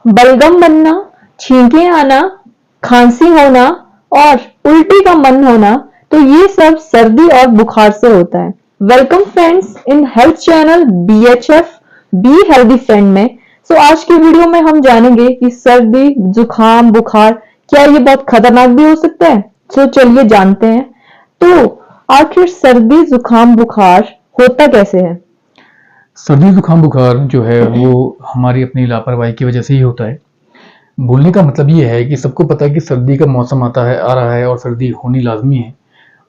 बलगम बनना, छींकें आना, खांसी होना और उल्टी का मन होना, तो ये सब सर्दी और बुखार से होता है। Welcome friends in health channel BHF be healthy friend में। आज की वीडियो में हम जानेंगे कि सर्दी, जुकाम, बुखार क्या ये बहुत खतरनाक भी हो सकता है। चलिए जानते हैं। तो आखिर सर्दी, जुकाम, बुखार होता कैसे है? सर्दी जुकाम बुखार जो है वो हमारी अपनी लापरवाही की वजह से ही होता है। बोलने का मतलब ये है कि सबको पता है कि सर्दी का मौसम आ रहा है और सर्दी होनी लाजमी है,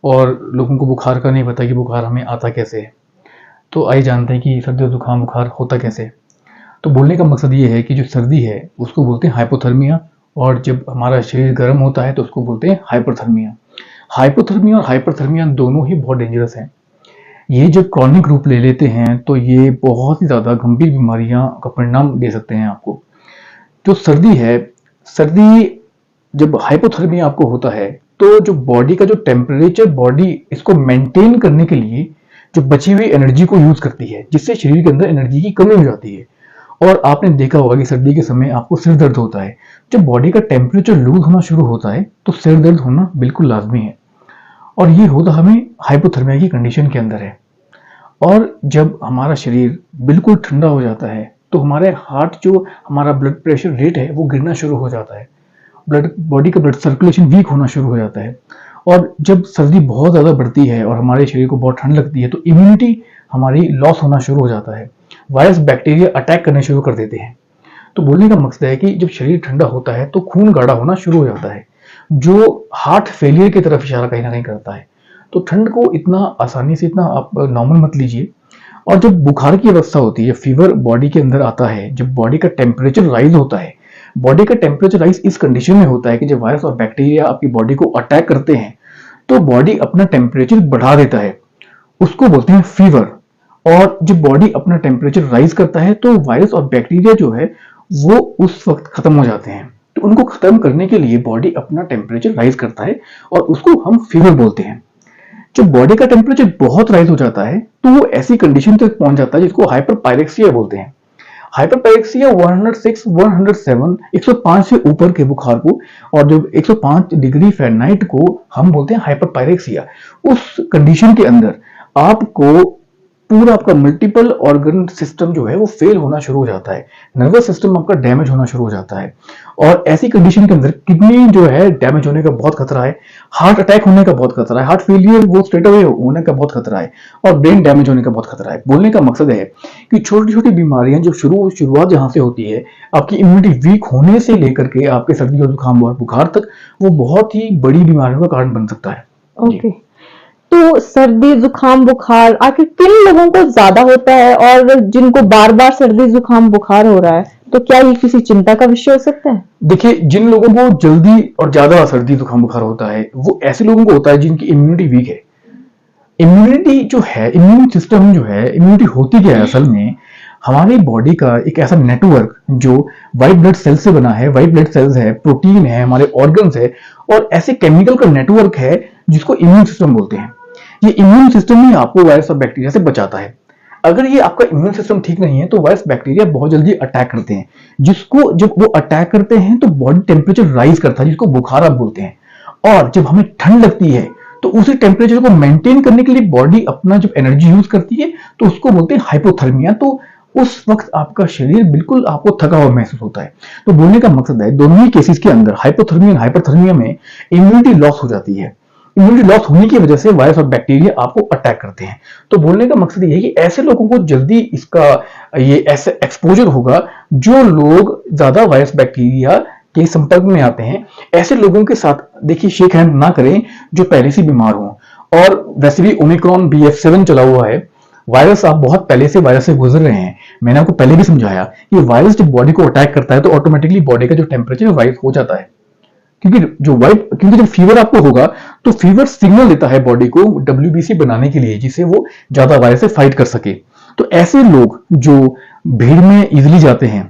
और लोगों को बुखार का नहीं पता कि बुखार हमें आता कैसे है। तो आइए जानते हैं कि सर्दी और जुकाम बुखार होता कैसे है। तो बोलने का मकसद ये है कि जो सर्दी है उसको बोलते हैं हाइपोथर्मिया, और जब हमारा शरीर गर्म होता है तो उसको बोलते हैं हाइपरथर्मिया। हाइपोथर्मिया और हाइपरथर्मिया दोनों ही बहुत डेंजरस हैं। ये जब क्रॉनिक रूप ले लेते हैं तो ये बहुत ही ज़्यादा गंभीर बीमारियां का परिणाम दे सकते हैं आपको। जो सर्दी है, सर्दी जब हाइपोथर्मिया आपको होता है तो जो बॉडी का जो टेम्परेचर, बॉडी इसको मेंटेन करने के लिए जो बची हुई एनर्जी को यूज करती है, जिससे शरीर के अंदर एनर्जी की कमी हो जाती है। और आपने देखा होगा कि सर्दी के समय आपको सिर दर्द होता है। जब बॉडी का टेम्परेचर लूज होना शुरू होता है तो सिर दर्द होना बिल्कुल लाजमी है, और ये होता हमें हाइपोथर्मिया की कंडीशन के अंदर है। और जब हमारा शरीर बिल्कुल ठंडा हो जाता है तो हमारे हार्ट, जो हमारा ब्लड प्रेशर रेट है, वो गिरना शुरू हो जाता है। बॉडी का ब्लड सर्कुलेशन वीक होना शुरू हो जाता है। और जब सर्दी बहुत ज़्यादा बढ़ती है और हमारे शरीर को बहुत ठंड लगती है तो इम्यूनिटी हमारी लॉस होना शुरू हो जाता है। वायरस, बैक्टीरिया अटैक करने शुरू कर देते हैं। तो बोलने का मकसद है कि जब शरीर ठंडा होता है तो खून गाढ़ा होना शुरू हो जाता है, जो हार्ट फेलियर की तरफ इशारा कहीं ना कहीं करता है। तो ठंड को इतना आसानी से, इतना आप नॉर्मल मत लीजिए। और जब बुखार की अवस्था होती है, फीवर बॉडी के अंदर आता है, जब बॉडी का टेम्परेचर राइज होता है, बॉडी का टेम्परेचर राइज इस कंडीशन में होता है कि जब वायरस और बैक्टीरिया आपकी बॉडी को अटैक करते हैं तो बॉडी अपना टेम्परेचर बढ़ा देता है, उसको बोलते हैं फीवर। और जब बॉडी अपना टेम्परेचर राइज करता है तो वायरस और बैक्टीरिया जो है वो उस वक्त खत्म हो जाते हैं। तो उनको खत्म करने के लिए बॉडी अपना टेम्परेचर राइज करता है और उसको हम फीवर बोलते हैं। जब बॉडी का टेम्परेचर बहुत राइज हो जाता है तो वो ऐसी कंडीशन तक पहुंच जाता है जिसको हाइपरपायरेक्सिया बोलते हैं। हाइपरपायरेक्सिया 106, 107, 105 से ऊपर के बुखार को, और जो 105 डिग्री फ़ारेनहाइट को हम बोलते हैं हाइपरपायरेक्सिया। उस कंडीशन के अंदर आपको पूरा आपका मल्टीपल ऑर्गन सिस्टम जो है वो फेल होना शुरू हो जाता है, नर्वस सिस्टम आपका डैमेज होना शुरू हो जाता है। और ऐसी कंडीशन के अंदर किडनी जो है डैमेज होने का बहुत खतरा है, हार्ट अटैक होने का बहुत खतरा है, हार्ट फेलियर वो स्ट्रेट अवे होने का बहुत खतरा है, और ब्रेन डैमेज होने का बहुत खतरा है। बोलने का मकसद है कि छोटी छोटी बीमारियां जो शुरुआत जहां से होती है, आपकी इम्यूनिटी वीक होने से लेकर के आपके सर्दी और जुकाम और बुखार तक, वो बहुत ही बड़ी बीमारियों का कारण बन सकता है। ओके। तो सर्दी, जुकाम, बुखार आखिर किन लोगों को ज्यादा होता है, और जिनको बार बार सर्दी, जुकाम, बुखार हो रहा है, तो क्या ये किसी चिंता का विषय हो सकता है? देखिए, जिन लोगों को जल्दी और ज्यादा सर्दी जुकाम बुखार होता है वो ऐसे लोगों को होता है जिनकी इम्यूनिटी वीक है। इम्यूनिटी जो है, इम्यून सिस्टम जो है, इम्यूनिटी होती क्या है असल में, हमारी बॉडी का एक ऐसा नेटवर्क जो व्हाइट ब्लड सेल से बना है। व्हाइट ब्लड सेल्स है, प्रोटीन है, हमारे ऑर्गन्स है, और ऐसे केमिकल का नेटवर्क है जिसको इम्यून सिस्टम बोलते हैं। ये इम्यून सिस्टम ही आपको वायरस और बैक्टीरिया से बचाता है। अगर ये आपका इम्यून सिस्टम ठीक नहीं है तो वायरस बैक्टीरिया बहुत जल्दी अटैक करते हैं, जिसको जब वो अटैक करते हैं तो बॉडी टेम्परेचर राइज करता है, जिसको बुखार आप बोलते हैं। और जब हमें ठंड लगती है तो उसी टेम्परेचर को मेंटेन करने के लिए बॉडी अपना जब एनर्जी यूज करती है तो उसको बोलते हैं हाइपोथर्मिया। तो उस वक्त आपका शरीर बिल्कुल आपको थका हुआ महसूस होता है। तो बोलने का मकसद है, दोनों ही केसेस के अंदर, हाइपोथर्मिया और हाइपरथर्मिया में इम्यूनिटी लॉस हो जाती है। इम्यूनिटी लॉस होने की वजह से वायरस और बैक्टीरिया आपको अटैक करते हैं। तो बोलने का मकसद ये है कि ऐसे लोगों को जल्दी इसका ये ऐसे एक्सपोजर होगा, जो लोग ज्यादा वायरस बैक्टीरिया के संपर्क में आते हैं। ऐसे लोगों के साथ देखिए शेक हैंड ना करें जो पहले से बीमार हों। और वैसे भी ओमिक्रॉन BF7 चला हुआ है, वायरस, आप बहुत पहले से वायरस से गुजर रहे हैं। मैंने आपको पहले भी समझाया कि वायरस जब बॉडी को अटैक करता है तो ऑटोमेटिकली बॉडी का जो टेम्परेचर राइज हो जाता है। क्योंकि जब फीवर आपको होगा तो फीवर सिग्नल देता है बॉडी को WBC बनाने के लिए, जिससे वो ज्यादा वायरस से फाइट कर सके। तो ऐसे लोग जो भीड़ में इजिली जाते हैं,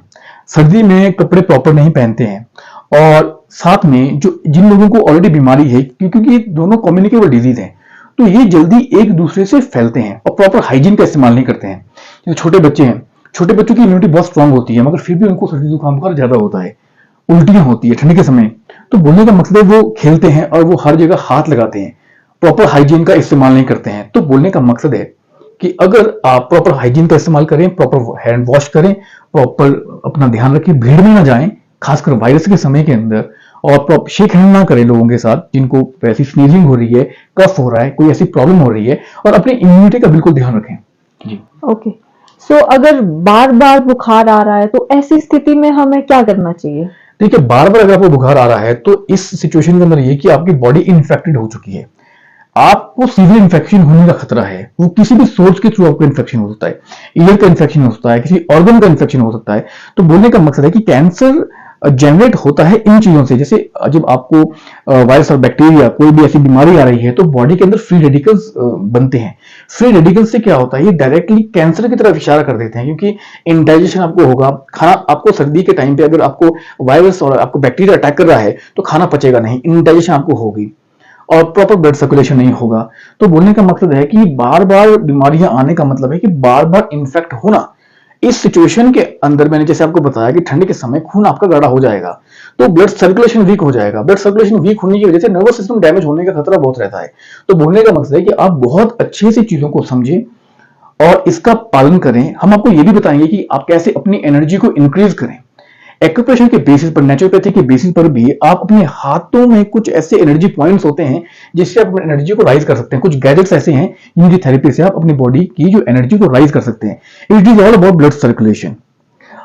सर्दी में कपड़े प्रॉपर नहीं पहनते हैं, और साथ में जो जिन लोगों को ऑलरेडी बीमारी है, क्योंकि दोनों कम्युनिकेबल डिजीज हैं, तो ये जल्दी एक दूसरे से फैलते हैं और प्रॉपर हाइजीन का इस्तेमाल नहीं करते हैं। जो छोटे बच्चे हैं, छोटे बच्चों की इम्यूनिटी बहुत स्ट्रांग होती है, मगर फिर भी उनको सर्दी जुकाम बुखार ज्यादा होता है, उल्टियां होती है ठंड के समय। तो बोलने का मकसद है वो खेलते हैं और वो हर जगह हाथ लगाते हैं, प्रॉपर हाइजीन का इस्तेमाल नहीं करते हैं। तो बोलने का मकसद है कि अगर आप प्रॉपर हाइजीन का इस्तेमाल करें, प्रॉपर हैंड वॉश करें, प्रॉपर अपना ध्यान रखें, भीड़ में ना जाएं, खासकर वायरस के समय के अंदर, और प्रॉपर शेक हैंड ना करें लोगों के साथ जिनको वैसी स्नीजिंग हो रही है, कफ हो रहा है, कोई ऐसी प्रॉब्लम हो रही है, और अपनी इम्यूनिटी का बिल्कुल ध्यान रखें। जी। ओके। सो अगर बार बार बुखार आ रहा है तो ऐसी स्थिति में हमें क्या करना चाहिए? देखिए, बार बार अगर आपको बुखार आ रहा है तो इस सिचुएशन के अंदर ये कि आपकी बॉडी इन्फेक्टेड हो चुकी है, आपको सीवियर इन्फेक्शन होने का खतरा है। वो किसी भी सोर्स के थ्रू आपको इन्फेक्शन हो सकता है, ईयर का इन्फेक्शन हो सकता है, किसी ऑर्गन का इन्फेक्शन हो सकता है। तो बोलने का मकसद है कि कैंसर जनरेट होता है इन चीजों से। जैसे जब आपको वायरस और बैक्टीरिया कोई भी ऐसी बीमारी आ रही है तो बॉडी के अंदर फ्री रेडिकल्स बनते हैं। फ्री रेडिकल्स से क्या होता है, ये डायरेक्टली कैंसर की तरफ इशारा कर देते हैं, क्योंकि इंडाइजेशन आपको होगा। खाना आपको सर्दी के टाइम पे अगर आपको वायरस और आपको बैक्टीरिया अटैक कर रहा है तो खाना पचेगा नहीं, इंडाइजेशन आपको होगी और प्रॉपर ब्लड सर्कुलेशन नहीं होगा। तो बोलने का मकसद है कि बार बार बीमारियां आने का मतलब है कि बार बार इन्फेक्ट होना। इस सिचुएशन के अंदर मैंने जैसे आपको बताया कि ठंड के समय खून आपका गाढ़ा हो जाएगा, तो ब्लड सर्कुलेशन वीक हो जाएगा। ब्लड सर्कुलेशन वीक होने की वजह से नर्वस सिस्टम डैमेज होने का खतरा बहुत रहता है। तो बोलने का मकसद है कि आप बहुत अच्छे से चीजों को समझें और इसका पालन करें। हम आपको यह भी बताएंगे कि आप कैसे अपनी एनर्जी को इंक्रीज करें। एक्यूप्रेशर के बेसिस पर, नेचुरोपैथी के बेसिस पर भी आप अपने हाथों में कुछ ऐसे एनर्जी पॉइंट्स होते हैं जिससे आप अपनी एनर्जी को राइज कर सकते हैं। कुछ गैजेट्स ऐसे हैं जिनकी थेरेपी से आप अपनी बॉडी की जो एनर्जी को राइज कर सकते हैं। It is all about blood circulation.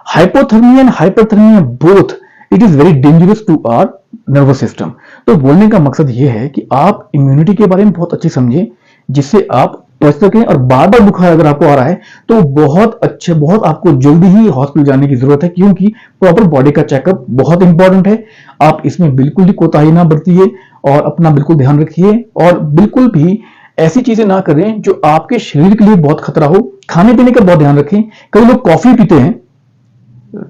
Hypothermia and hyperthermia both, it is very dangerous to our nervous system. तो बोलने का मकसद यह है कि आप इम्यूनिटी के बारे में बहुत अच्छे समझें जिससे आप बच सकें। और बार बार बुखार अगर आपको आ रहा है तो बहुत आपको जल्दी ही हॉस्पिटल जाने की जरूरत है, क्योंकि प्रॉपर बॉडी का चेकअप बहुत इंपॉर्टेंट है। आप इसमें बिल्कुल भी कोताही ना बरतिए और अपना बिल्कुल ध्यान रखिए, और बिल्कुल भी ऐसी चीजें ना करें जो आपके शरीर के लिए बहुत खतरा हो। खाने पीने का बहुत ध्यान रखें। कई लोग कॉफी पीते हैं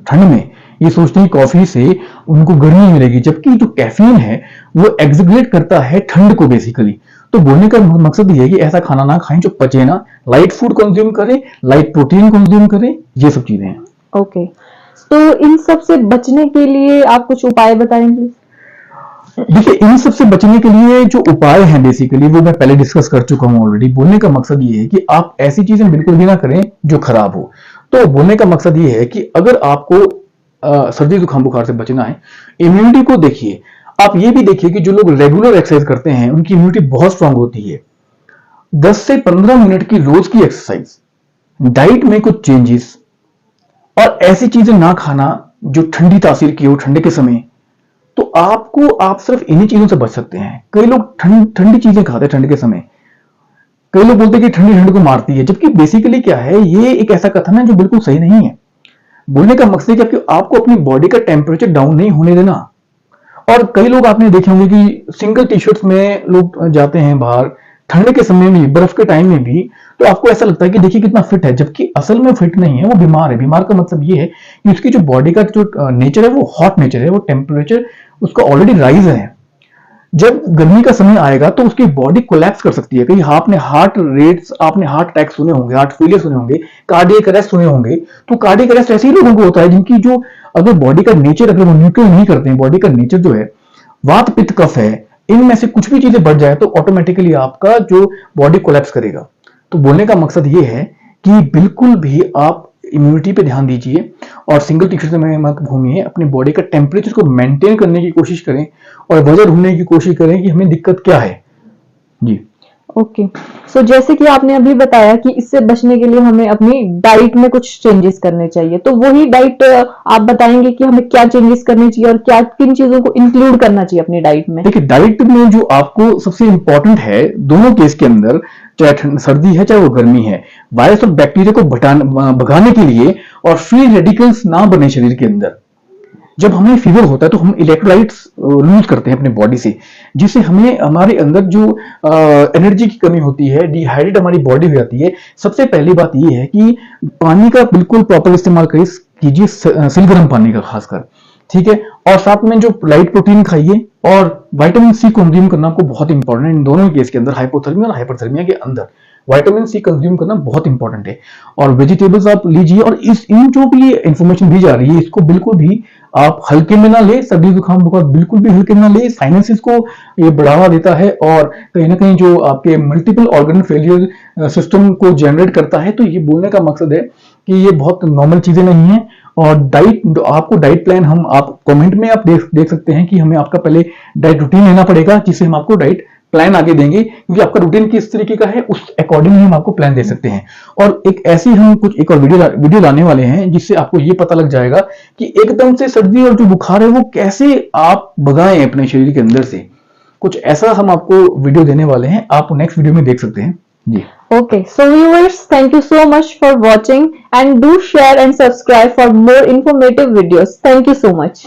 ठंड में, ये सोचते हैं कॉफी से उनको गर्मी मिलेगी, जबकि जो कैफीन है वो एक्सग्रेट करता है ठंड को बेसिकली। तो बोलने का मकसद ये है कि ऐसा खाना ना खाएं जो पचे ना, लाइट फूड कंज्यूम करें, लाइट प्रोटीन कंज्यूम करें, ये सब चीजें हैं। ओके। तो इन सब से बचने के लिए आप कुछ उपाय बताएंगे? देखिए, इन सब से बचने के लिए जो उपाय हैं बेसिकली वो मैं पहले डिस्कस कर चुका हूं ऑलरेडी। बोलने का मकसद ये है कि आप ऐसी चीजें बिल्कुल भी ना करें जो खराब हो। तो बोलने का मकसद ये है कि अगर आपको सर्दी जुकाम बुखार से बचना है, इम्यूनिटी को देखिए। आप ये भी देखिए कि जो लोग रेगुलर एक्सरसाइज करते हैं उनकी इम्यूनिटी बहुत स्ट्रांग होती है। 10 से 15 मिनट की रोज की एक्सरसाइज, डाइट में कुछ चेंजेस, और ऐसी चीजें ना खाना जो ठंडी तासीर की हो ठंडे के समय, तो आप सिर्फ इन्हीं चीजों से बच सकते हैं। कई लोग ठंडी चीजें खाते हैं ठंड के समय। कई लोग बोलते हैं कि ठंडी ठंड को मारती है, जबकि बेसिकली क्या है, ये एक ऐसा कथन है जो बिल्कुल सही नहीं है। बोलने का मकसद है कि आपको अपनी बॉडी का टेम्परेचर डाउन नहीं होने देना। और कई लोग आपने देखे होंगे कि सिंगल टी शर्ट्स में लोग जाते हैं बाहर ठंड के समय में, बर्फ के टाइम में भी, तो आपको ऐसा लगता है कि देखिए कितना फिट है, जबकि असल में फिट नहीं है, वो बीमार है। बीमार का मतलब ये है कि उसकी जो बॉडी का जो नेचर है वो हॉट नेचर है, वो टेम्परेचर उसका ऑलरेडी राइज है। जब गर्मी का समय आएगा तो उसकी बॉडी कोलैप्स कर सकती है। कहीं आपने हार्ट अटैक सुने होंगे, हार्ट फेलियर सुने होंगे, कार्डियक अरेस्ट सुने होंगे। तो कार्डियक अरेस्ट ऐसे ही लोगों को होता है जिनकी जो अगर बॉडी का नेचर, अगर वो न्यूट्रल नहीं करते हैं, बॉडी का नेचर जो है वात पित्त कफ है, इनमें से कुछ भी चीजें बढ़ जाए तो ऑटोमेटिकली आपका जो बॉडी कोलैप्स करेगा। तो बोलने का मकसद ये है कि बिल्कुल भी आप इम्यूनिटी पे ध्यान दीजिए और सिंगल टी शर्ट में मत घूमिए। अपनी बॉडी का टेम्परेचर को मेंटेन करने की कोशिश करें और वजह ढूंढने की कोशिश करें कि हमें दिक्कत क्या है। जी। ओके। सो जैसे कि आपने अभी बताया कि इससे बचने के लिए हमें अपनी डाइट में कुछ चेंजेस करने चाहिए, तो वही डाइट आप बताएंगे कि हमें क्या चेंजेस करने चाहिए और क्या किन चीजों को इंक्लूड करना चाहिए अपनी डाइट में? देखिए, डाइट में जो आपको सबसे इंपॉर्टेंट है दोनों केस के अंदर, चाहे सर्दी है चाहे वो गर्मी है, वायरस और बैक्टीरिया को भगाने के लिए और फ्री रेडिकल्स ना बने शरीर के अंदर। जब हमें फीवर होता है तो हम इलेक्ट्रोलाइट्स लूज करते हैं अपने बॉडी से, जिससे हमें हमारे अंदर जो एनर्जी की कमी होती है, डिहाइड्रेट हमारी बॉडी हो जाती है। सबसे पहली बात यह है कि पानी का बिल्कुल प्रॉपर इस्तेमाल कीजिए, सिल गर्म पानी का खासकर, ठीक है। और साथ में जो लाइट प्रोटीन खाइए और विटामिन सी कंज्यूम करना आपको बहुत इंपॉर्टेंट है इन दोनों केस के अंदर, हाइपोथर्मिया और हाइपरथर्मिया के अंदर। विटामिन सी कंज्यूम करना बहुत इंपॉर्टेंट है। और वेजिटेबल्स आप लीजिए, और इन जो भी ये इंफॉर्मेशन दी जा रही है इसको बिल्कुल भी आप हल्के में ना ले, सर्दी जुकाम बुखार बिल्कुल भी हल्के में ना ले। साइनसिस को ये बढ़ावा देता है और कहीं ना कहीं जो आपके मल्टीपल ऑर्गन फेलियर सिस्टम को जनरेट करता है। तो ये बोलने का मकसद है कि ये बहुत नॉर्मल चीजें नहीं है। और डाइट, आपको डाइट प्लान हम आप कमेंट में आप देख सकते हैं कि हमें आपका पहले डाइट रूटीन लेना पड़ेगा, जिससे हम आपको डाइट प्लान आगे देंगे, क्योंकि आपका रूटीन किस तरीके का है उस अकॉर्डिंगली हम आपको प्लान दे सकते हैं। और एक ऐसी हम कुछ एक और वीडियो लाने वाले हैं जिससे आपको ये पता लग जाएगा कि एकदम से सर्दी और जो बुखार है वो कैसे आप भगाएं अपने शरीर के अंदर से। कुछ ऐसा हम आपको वीडियो देने वाले हैं, आप नेक्स्ट वीडियो में देख सकते हैं जी। Okay, so viewers, thank you so much for watching and do share and subscribe for more informative videos. Thank you so much.